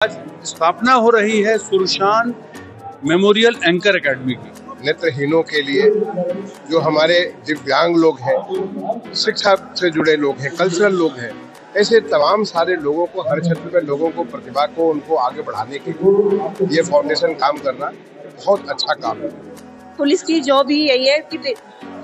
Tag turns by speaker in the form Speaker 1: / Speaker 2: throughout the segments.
Speaker 1: आज स्थापना हो रही है सुरशान मेमोरियल एंकर एकेडमी की।
Speaker 2: नेत्रहीनों के लिए, जो हमारे दिव्यांग लोग हैं, शिक्षा से जुड़े लोग हैं, कल्चरल लोग हैं, ऐसे तमाम सारे लोगों को, हर क्षेत्र में लोगों को, प्रतिभा को, उनको आगे बढ़ाने के लिए ये फाउंडेशन काम करना बहुत अच्छा काम है।
Speaker 3: पुलिस की जॉब ही यही है कि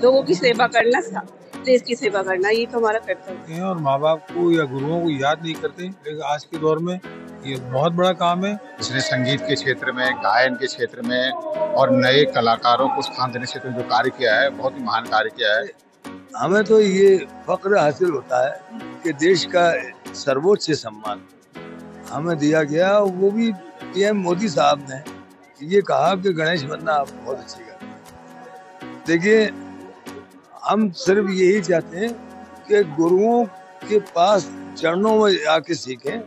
Speaker 3: लोगों की सेवा करना, देश की सेवा करना, ये तो हमारा कर्तव्य है।
Speaker 4: और माँ बाप को या गुरुओं को याद नहीं करते, लेकिन आज के दौर में ये बहुत बड़ा काम है।
Speaker 5: इसने संगीत के क्षेत्र में, गायन के क्षेत्र में और नए कलाकारों को स्थान देने के क्षेत्र में जो कार्य किया है, बहुत ही महान कार्य किया है।
Speaker 6: हमें तो ये फक्र हासिल होता है कि देश का सर्वोच्च सम्मान हमें दिया गया। वो भी पीएम मोदी साहब ने ये कहा कि गणेश बनना आप बहुत अच्छी बात है। देखिए, हम सिर्फ यही चाहते हैं कि गुरुओं के पास चरणों में आके सीखें,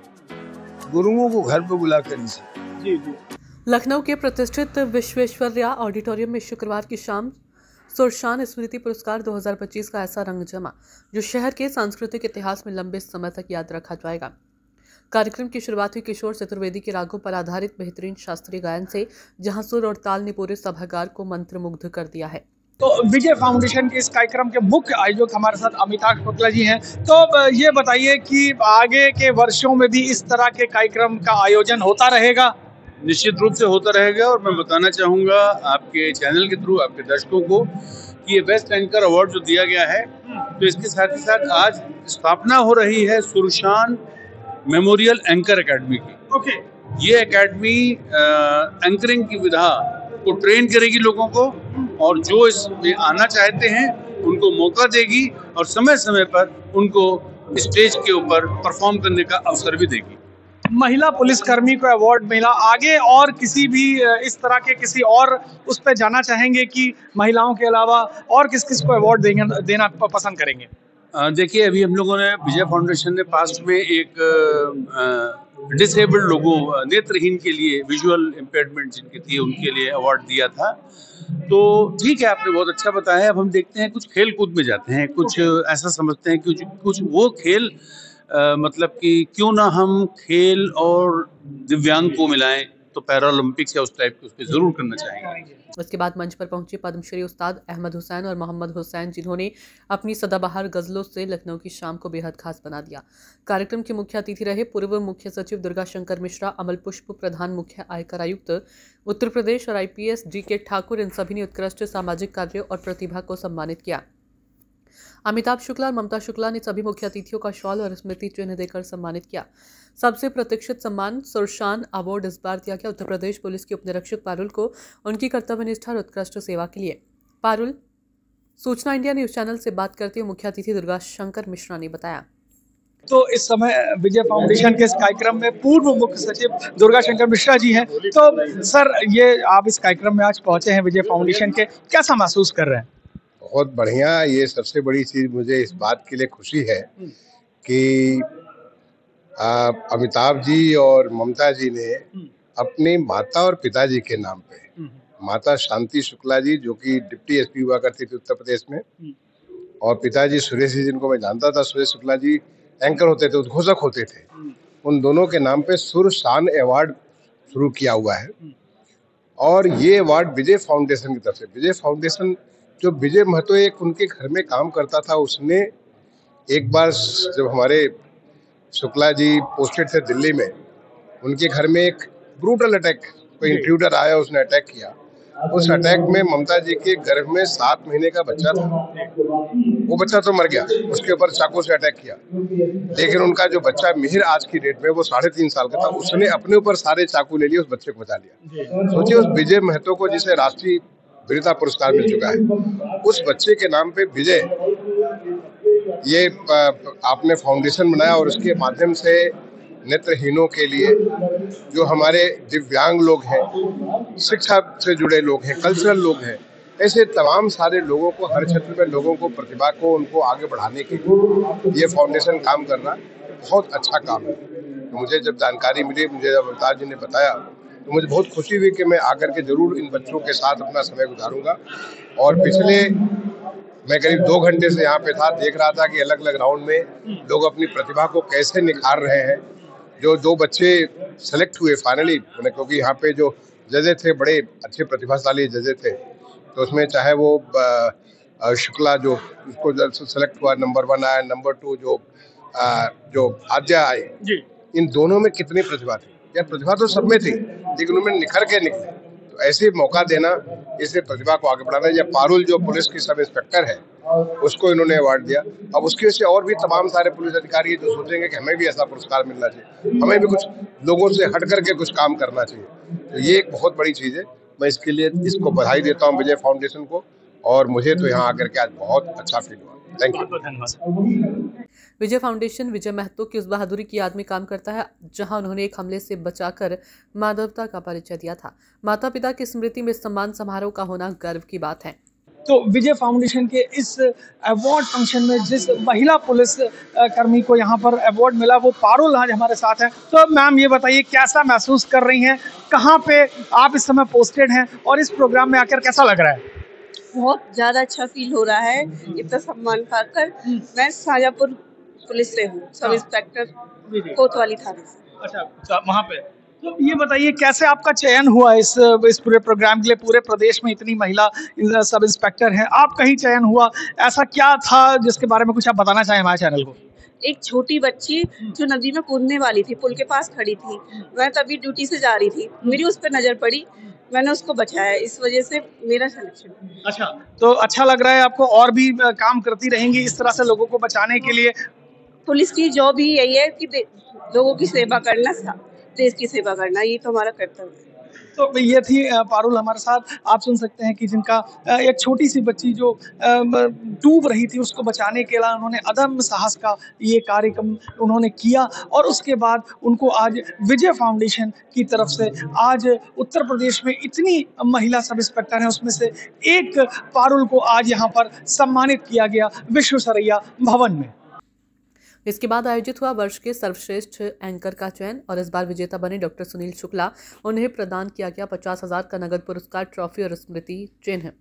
Speaker 6: गुरुओं को घर पर बुला कर नहीं सीखें।
Speaker 7: जी। लखनऊ के प्रतिष्ठित विश्वेश्वरैया ऑडिटोरियम में शुक्रवार की शाम सुरशान स्मृति पुरस्कार 2025 का ऐसा रंग जमा जो शहर के सांस्कृतिक इतिहास में लंबे समय तक याद रखा जाएगा। कार्यक्रम की शुरुआत हुई किशोर चतुर्वेदी के रागों पर आधारित बेहतरीन शास्त्रीय गायन से, जहां सुर और ताल ने पूरे सभागार को मंत्रमुग्ध कर दिया है।
Speaker 8: तो विजय फाउंडेशन के इस कार्यक्रम के मुख्य आयोजक हमारे साथ अमिताभ शुक्ला जी हैं। तो ये बताइए कि आगे के वर्षों में भी इस तरह के कार्यक्रम का आयोजन होता रहेगा?
Speaker 1: निश्चित रूप से होता रहेगा। और मैं बताना चाहूँगा आपके चैनल के थ्रू आपके दर्शकों को कि ये बेस्ट एंकर अवार्ड जो दिया गया है, तो इसके साथ ही साथ आज स्थापना हो रही है सुरशान मेमोरियल एंकर एकेडमी की। ये एकेडमी एंकरिंग की विधा को ट्रेन करेगी लोगों को, और जो इसमें आना चाहते हैं उनको मौका देगी और समय समय पर उनको स्टेज के ऊपर परफॉर्म करने का अवसर भी देगी।
Speaker 8: महिला पुलिसकर्मी को अवार्ड मिला, आगे और किसी भी इस तरह के किसी और उस पर जाना चाहेंगे कि महिलाओं के अलावा और किस किस को अवार्ड देना पसंद करेंगे?
Speaker 1: देखिए, अभी हम लोगों ने विजय फाउंडेशन ने पास्ट में एक डिसेबल्ड लोगों, नेत्रहीन के लिए, विजुअल इम्पेयरमेंट जिनकी थी उनके लिए अवार्ड दिया था। तो ठीक है, आपने बहुत अच्छा बताया। अब हम देखते हैं, कुछ खेल कूद में जाते हैं, कुछ ऐसा समझते हैं कि कुछ वो खेल मतलब कि क्यों ना हम खेल और दिव्यांग को मिलाएं, तो पैरालंपिक्स या उस टाइप के उस पर जरूर करना चाहेंगे।
Speaker 7: उसके बाद मंच पर पहुंचे पद्मश्री उस्ताद अहमद हुसैन और मोहम्मद हुसैन, जिन्होंने अपनी सदाबहार गजलों से लखनऊ की शाम को बेहद खास बना दिया। कार्यक्रम के मुख्य अतिथि रहे पूर्व मुख्य सचिव दुर्गा शंकर मिश्रा, अमल पुष्प, प्रधान मुख्य आयकर आयुक्त उत्तर प्रदेश और IPS DK ठाकुर। इन सभी ने उत्कृष्ट सामाजिक कार्यों और प्रतिभा को सम्मानित किया। अमिताभ शुक्ला और ममता शुक्ला ने सभी मुख्य अतिथियों का शॉल और स्मृति चिन्ह देकर सम्मानित किया। सबसे प्रतीक्षित सम्मान सुरशान अवार्ड इस बार दिया गया उत्तर प्रदेश पुलिस के उपनिरीक्षक पारुल को उनकी कर्तव्यनिष्ठा और उत्कृष्ट सेवा के लिए। पारुल सूचना इंडिया न्यूज चैनल से बात करते हुए मुख्य अतिथि दुर्गा शंकर मिश्रा ने बताया।
Speaker 8: तो इस समय विजय फाउंडेशन के इस कार्यक्रम में पूर्व मुख्य सचिव दुर्गा शंकर मिश्रा जी हैं। तो सर, ये आप इस कार्यक्रम में आज पहुंचे हैं विजय फाउंडेशन के, कैसा महसूस कर रहे हैं?
Speaker 2: बहुत बढ़िया। ये सबसे बड़ी चीज़ मुझे इस बात के लिए खुशी है कि अमिताभ जी और ममता जी ने अपनी माता और पिताजी के नाम पे, माता शांति शुक्ला जी जो कि डिप्टी SP हुआ करती थी उत्तर प्रदेश में, और पिताजी सुरेश जी जिनको मैं जानता था, सुरेश शुक्ला जी एंकर होते थे, उद्घोषक होते थे, उन दोनों के नाम पे सुरशान अवार्ड शुरू किया हुआ है। और ये अवार्ड विजय फाउंडेशन की तरफ से, विजय फाउंडेशन जो विजय महतो एक उनके घर में काम करता था, उसने एक बार जब हमारे शुक्ला जी पोस्टेड थे दिल्ली में, उनके घर में एक ब्रूटल अटैक, कोई इंट्रूडर आया, उसने अटैक किया। उस अटैक में ममता जी के गर्भ में 7 महीने का बच्चा था, वो बच्चा तो मर गया, उसके ऊपर चाकू से अटैक किया। लेकिन उनका जो बच्चा मिहिर आज की डेट में वो 3.5 साल का था, उसने अपने ऊपर सारे चाकू ले लिए, उस बच्चे को बचा लिया। सोचिए, उस विजय महतो को जिसे राष्ट्रीय वीरता पुरस्कार मिल चुका है, उस बच्चे के नाम पे विजय ये आपने फाउंडेशन बनाया, और उसके माध्यम से नेत्रहीनों के लिए, जो हमारे दिव्यांग लोग हैं, शिक्षा से जुड़े लोग हैं, कल्चरल लोग हैं, ऐसे तमाम सारे लोगों को, हर क्षेत्र में लोगों को, प्रतिभा को, उनको आगे बढ़ाने के लिए ये फाउंडेशन काम करना बहुत अच्छा काम है। तो मुझे जब जानकारी मिली, मुझे जब अमिताभ जी ने बताया, तो मुझे बहुत खुशी हुई कि मैं आकर के जरूर इन बच्चों के साथ अपना समय गुजारूंगा। और पिछले मैं करीब 2 घंटे से यहाँ पे था, देख रहा था कि अलग अलग राउंड में लोग अपनी प्रतिभा को कैसे निखार रहे हैं। जो 2 बच्चे सेलेक्ट हुए फाइनली, क्योंकि यहाँ पे जो जजेस थे बड़े अच्छे प्रतिभाशाली जजेस थे, तो उसमें चाहे वो शुक्ला जो उसको सेलेक्ट हुआ, नंबर 1 आया, नंबर 2 जो आद्या आई, इन दोनों में कितनी प्रतिभा थी। यार प्रतिभा तो सब में थी, लेकिन उनमें निखर के निकले। तो ऐसे मौका देना, इससे प्रतिभा को आगे बढ़ाना। या पारुल जो पुलिस की सब इंस्पेक्टर है, उसको इन्होंने अवार्ड दिया। अब उसकी वजह से और भी तमाम सारे पुलिस अधिकारी जो सोचेंगे कि हमें भी ऐसा पुरस्कार मिलना चाहिए, हमें भी कुछ लोगों से हट करके कुछ काम करना चाहिए। तो ये एक बहुत बड़ी चीज़ है। मैं इसके लिए इसको बधाई देता हूँ विजय फाउंडेशन को, और मुझे तो यहाँ आकर के आज बहुत अच्छा फील हुआ। Thank you.
Speaker 8: धन्यवाद।
Speaker 7: विजय फाउंडेशन विजय महतो की उस बहादुरी की याद में काम करता है जहां उन्होंने एक हमले से बचाकर मानवता का परिचय दिया था। माता पिता की स्मृति में सम्मान समारोह का होना गर्व की बात है।
Speaker 8: तो विजय फाउंडेशन के इस अवार्ड फंक्शन में जिस महिला पुलिस कर्मी को यहाँ पर अवार्ड मिला, वो पारुल आज हमारे साथ है। तो मैम ये बताइए, कैसा महसूस कर रही हैं, कहाँ पे आप इस समय पोस्टेड हैं और इस प्रोग्राम में आकर कैसा लग रहा है?
Speaker 3: बहुत ज़्यादा अच्छा फील हो रहा है इतना सम्मान पाकर। मैं शाजापुर पुलिस से हूँ, सब इंस्पेक्टर कोतवाली थाने से।
Speaker 8: अच्छा, वहाँ पे। तो ये बताइए, कैसे आपका चयन हुआ इस पूरे प्रोग्राम के लिए? पूरे प्रदेश में इतनी महिला सब इंस्पेक्टर हैं, आप कहीं चयन हुआ, ऐसा क्या था जिसके बारे में कुछ आप बताना चाहें हमारे चैनल को?
Speaker 3: एक छोटी बच्ची जो नदी में कूदने वाली थी, पुल के पास खड़ी थी, मैं तभी ड्यूटी से जा रही थी, मेरी उस पर नजर पड़ी, मैंने उसको बचाया, इस वजह से मेरा सिलेक्शन।
Speaker 8: अच्छा, तो अच्छा लग रहा है आपको, और भी काम करती रहेंगी इस तरह से लोगों को बचाने के लिए?
Speaker 3: पुलिस की जॉब ही यही है कि लोगों की सेवा करना, देश की सेवा करना, ये तो हमारा कर्तव्य है।
Speaker 8: तो ये थी पारुल हमारे साथ। आप सुन सकते हैं कि जिनका एक छोटी सी बच्ची जो डूब रही थी, उसको बचाने के लिए उन्होंने अदम्य साहस का ये कार्यक्रम उन्होंने किया, और उसके बाद उनको आज विजय फाउंडेशन की तरफ से आज उत्तर प्रदेश में इतनी महिला सब इंस्पेक्टर हैं, उसमें से एक पारुल को आज यहाँ पर सम्मानित किया गया विश्वेश्वरैया भवन में।
Speaker 7: इसके बाद आयोजित हुआ वर्ष के सर्वश्रेष्ठ एंकर का चयन, और इस बार विजेता बने डॉक्टर सुनील शुक्ला। उन्हें प्रदान किया गया 50,000 का नगद पुरस्कार, ट्रॉफी और स्मृति चिन्ह।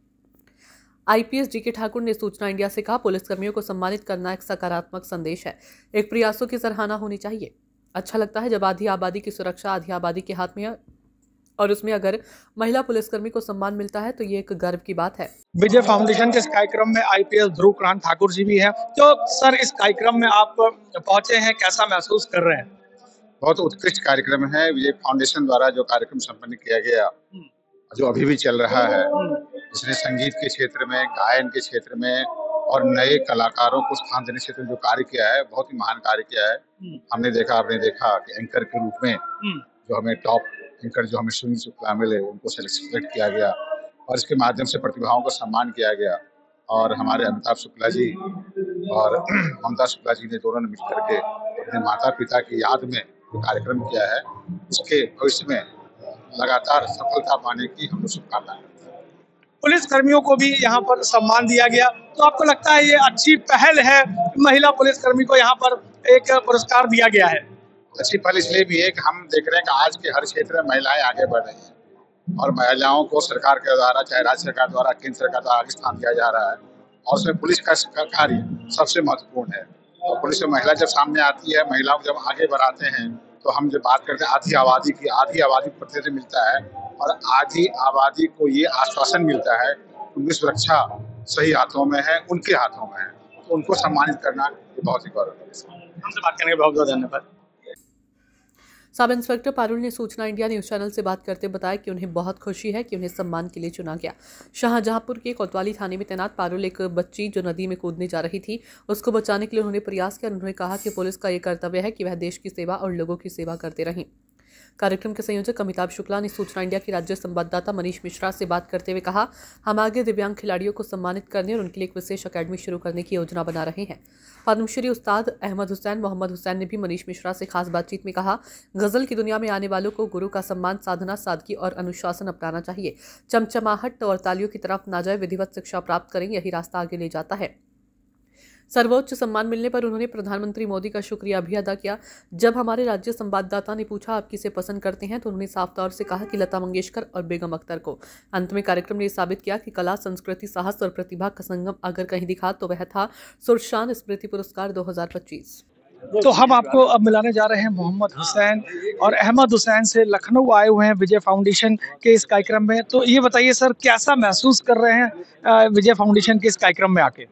Speaker 7: आईपीएस जीके ठाकुर ने सूचना इंडिया से कहा, पुलिसकर्मियों को सम्मानित करना एक सकारात्मक संदेश है, एक प्रयासों की सराहना होनी चाहिए। अच्छा लगता है जब आधी आबादी की सुरक्षा आधी आबादी के हाथ में है, और उसमें अगर महिला पुलिसकर्मी को सम्मान मिलता है तो ये एक गर्व की बात है।
Speaker 8: विजय फाउंडेशन के इस कार्यक्रम में आईपीएस ध्रुवकांत ठाकुर जी भी हैं। तो सर, इस कार्यक्रम में आप पहुंचे हैं, कैसा महसूस कर रहे हैं?
Speaker 5: बहुत उत्कृष्ट कार्यक्रम है। विजय फाउंडेशन द्वारा जो कार्यक्रम संपन्न किया गया, जो अभी भी चल रहा है, जिसने संगीत के क्षेत्र में, गायन के क्षेत्र में और नए कलाकारों को स्थान देने के क्षेत्र में जो कार्य किया है, बहुत ही महान कार्य किया है। आपने देखा कि एंकर के रूप में जो हमें टॉप एंकर जो हमें सुनील शुक्ला मिले, उनको सेलेक्ट किया गया, और इसके माध्यम से प्रतिभाओं का सम्मान किया गया। और हमारे अमिताभ शुक्ला जी और ममता शुक्ला जी ने दोनों ने मिलकर के अपने माता पिता की याद में जो कार्यक्रम किया है, उसके भविष्य में लगातार सफलता पाने की हम लोग शुभकामनाएं।
Speaker 8: पुलिस कर्मियों को भी यहाँ पर सम्मान दिया गया, तो आपको लगता है ये अच्छी पहल है, महिला पुलिसकर्मी को यहाँ पर एक पुरस्कार दिया गया है?
Speaker 5: अच्छी पहल इसलिए भी है कि हम देख रहे हैं कि आज के हर क्षेत्र में महिलाएं आगे बढ़ रही हैं, और महिलाओं को सरकार के द्वारा, चाहे राज्य सरकार द्वारा, केंद्र सरकार द्वारा आगे स्थान दिया जा रहा है, और उसमें पुलिस का कार्य सबसे महत्वपूर्ण है। और पुलिस में महिला जब सामने आती है, महिलाओं को जब आगे बढ़ाते हैं, तो हम जब बात करते हैं आधी आबादी को प्रतिनिधित्व मिलता है, और आधी आबादी को ये आश्वासन मिलता है उनकी सुरक्षा सही हाथों में है, उनके हाथों में है, तो उनको सम्मानित करना ये बहुत ही गौरव है।
Speaker 8: हमसे बात करने के बहुत बहुत धन्यवाद।
Speaker 7: सब इंस्पेक्टर पारुल ने सूचना इंडिया न्यूज चैनल से बात करते बताया कि उन्हें बहुत खुशी है कि उन्हें सम्मान के लिए चुना गया। शाहजहांपुर के कोतवाली थाने में तैनात पारुल एक बच्ची जो नदी में कूदने जा रही थी, उसको बचाने के लिए उन्होंने प्रयास किया। उन्होंने कहा कि पुलिस का ये कर्तव्य है कि वह देश की सेवा और लोगों की सेवा करते रहें। कार्यक्रम के संयोजक अमिताभ शुक्ला ने सूचना इंडिया के राज्य संवाददाता मनीष मिश्रा से बात करते हुए कहा, हम आगे दिव्यांग खिलाड़ियों को सम्मानित करने और उनके लिए एक विशेष अकेडमी शुरू करने की योजना बना रहे हैं। पद्मश्री उस्ताद अहमद हुसैन मोहम्मद हुसैन ने भी मनीष मिश्रा से खास बातचीत में कहा, गजल की दुनिया में आने वालों को गुरु का सम्मान, साधना, सादगी और अनुशासन अपनाना चाहिए। चमचमाहट और तालियों की तरफ ना जाए, विधिवत शिक्षा प्राप्त करें, यही रास्ता आगे ले जाता है। सर्वोच्च सम्मान मिलने पर उन्होंने प्रधानमंत्री मोदी का शुक्रिया भी अदा किया। जब हमारे राज्य संवाददाता ने पूछा आप किसे पसंद करते हैं, तो उन्होंने साफ तौर से कहा कि लता मंगेशकर और बेगम अख्तर को। अंत में कार्यक्रम ने साबित किया कि कला, संस्कृति, साहस और प्रतिभा का संगम अगर कहीं दिखा तो वह था सुरशान स्मृति पुरस्कार 2025।
Speaker 8: तो हम आपको अब मिलाने जा रहे हैं मोहम्मद हुसैन और अहमद हुसैन से। लखनऊ आए हुए हैं विजय फाउंडेशन के इस कार्यक्रम में। तो ये बताइए सर, कैसा महसूस कर रहे हैं विजय फाउंडेशन के इस कार्यक्रम में आके?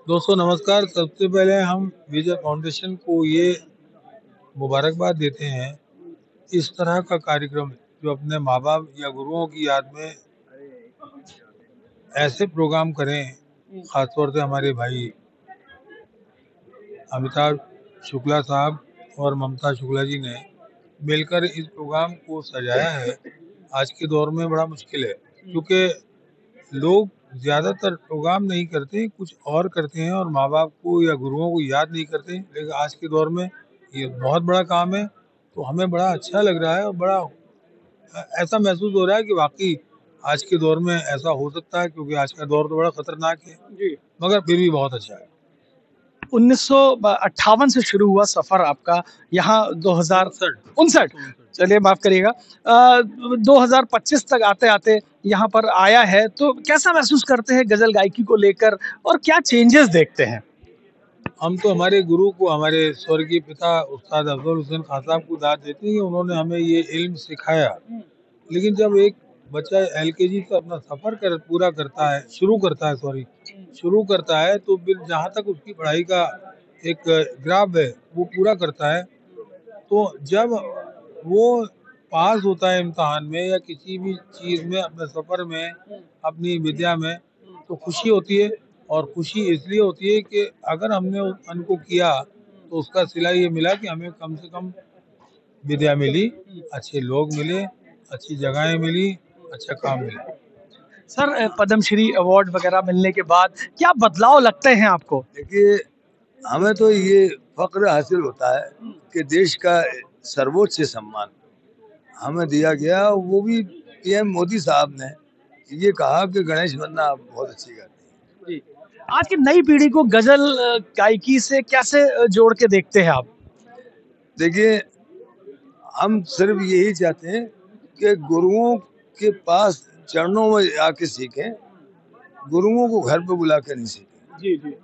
Speaker 4: दोस्तों नमस्कार। सबसे पहले हम विजय फाउंडेशन को ये मुबारकबाद देते हैं, इस तरह का कार्यक्रम जो अपने माँ बाप या गुरुओं की याद में ऐसे प्रोग्राम करें। खासतौर से हमारे भाई अमिताभ शुक्ला साहब और ममता शुक्ला जी ने मिलकर इस प्रोग्राम को सजाया है। आज के दौर में बड़ा मुश्किल है, क्योंकि लोग ज़्यादातर प्रोग्राम नहीं करते, कुछ और करते हैं और माँ बाप को या गुरुओं को याद नहीं करते। लेकिन आज के दौर में ये बहुत बड़ा काम है, तो हमें बड़ा अच्छा लग रहा है और बड़ा ऐसा महसूस हो रहा है कि वाकई आज के दौर में ऐसा हो सकता है, क्योंकि आज का दौर तो बड़ा खतरनाक है जी, मगर फिर भी बहुत अच्छा है।
Speaker 8: 1958 से शुरू हुआ सफर आपका, यहाँ 2059 चलिए माफ करिएगा 2025 तक आते आते यहाँ पर आया है। तो कैसा महसूस करते हैं गजल गायकी को लेकर और क्या चेंजेस देखते हैं?
Speaker 4: हम तो हमारे गुरु को, हमारे स्वर्गीय पिता उस्ताद अफजल हुसैन खान साहब को दाद देते हैं कि उन्होंने हमें ये इल्म सिखाया। लेकिन जब एक बच्चा LKG से अपना सफर पूरा करता है, शुरू करता है तो फिर जहाँ तक उसकी पढ़ाई का एक ग्राफ है वो पूरा करता है, तो जब वो पास होता है इम्तहान में या किसी भी चीज़ में, अपने सफ़र में, अपनी विद्या में, तो खुशी होती है। और खुशी इसलिए होती है कि अगर हमने उस फन को किया तो उसका सिला ये मिला कि हमें कम से कम विद्या मिली, अच्छे लोग मिले, अच्छी जगहें मिली, अच्छा काम मिला।
Speaker 8: सर, पद्मश्री अवार्ड वगैरह मिलने के बाद क्या बदलाव लगते हैं आपको?
Speaker 6: देखिए, हमें तो ये फक्र हासिल होता है कि देश का सर्वोच्च सम्मान हमें दिया गया। वो भी PM मोदी साहब ने ये कहा कि गणेश वंदना आप बहुत अच्छी गाते हैं।
Speaker 8: आज की नई पीढ़ी को गजल गायकी से कैसे जोड़ के देखते हैं आप?
Speaker 6: देखिए, हम सिर्फ यही चाहते हैं कि गुरुओं के पास चरणों में आके सीखें, गुरुओं को घर पे बुला के नहीं सीखें।
Speaker 8: जी जी,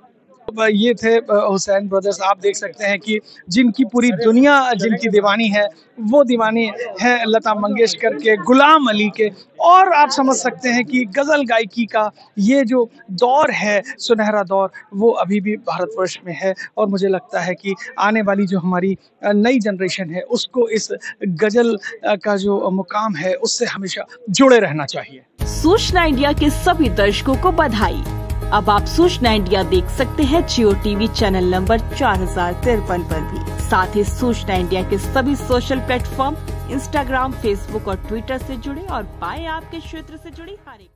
Speaker 8: ये थे हुसैन ब्रदर्स। आप देख सकते हैं कि जिनकी पूरी दुनिया जिनकी दीवानी है, वो दीवानी है लता मंगेशकर के, गुलाम अली के। और आप समझ सकते हैं कि गज़ल गायकी का ये जो दौर है, सुनहरा दौर, वो अभी भी भारतवर्ष में है। और मुझे लगता है कि आने वाली जो हमारी नई जनरेशन है, उसको इस गज़ल का जो मुकाम है उससे हमेशा जुड़े रहना चाहिए।
Speaker 9: सूचना इंडिया के सभी दर्शकों को बधाई। अब आप सूचना इंडिया देख सकते हैं जियो TV चैनल नंबर 4053 पर भी। साथ ही सूचना इंडिया के सभी सोशल प्लेटफॉर्म Instagram, Facebook और Twitter से जुड़े और पाएं आपके क्षेत्र से जुड़ी हर एक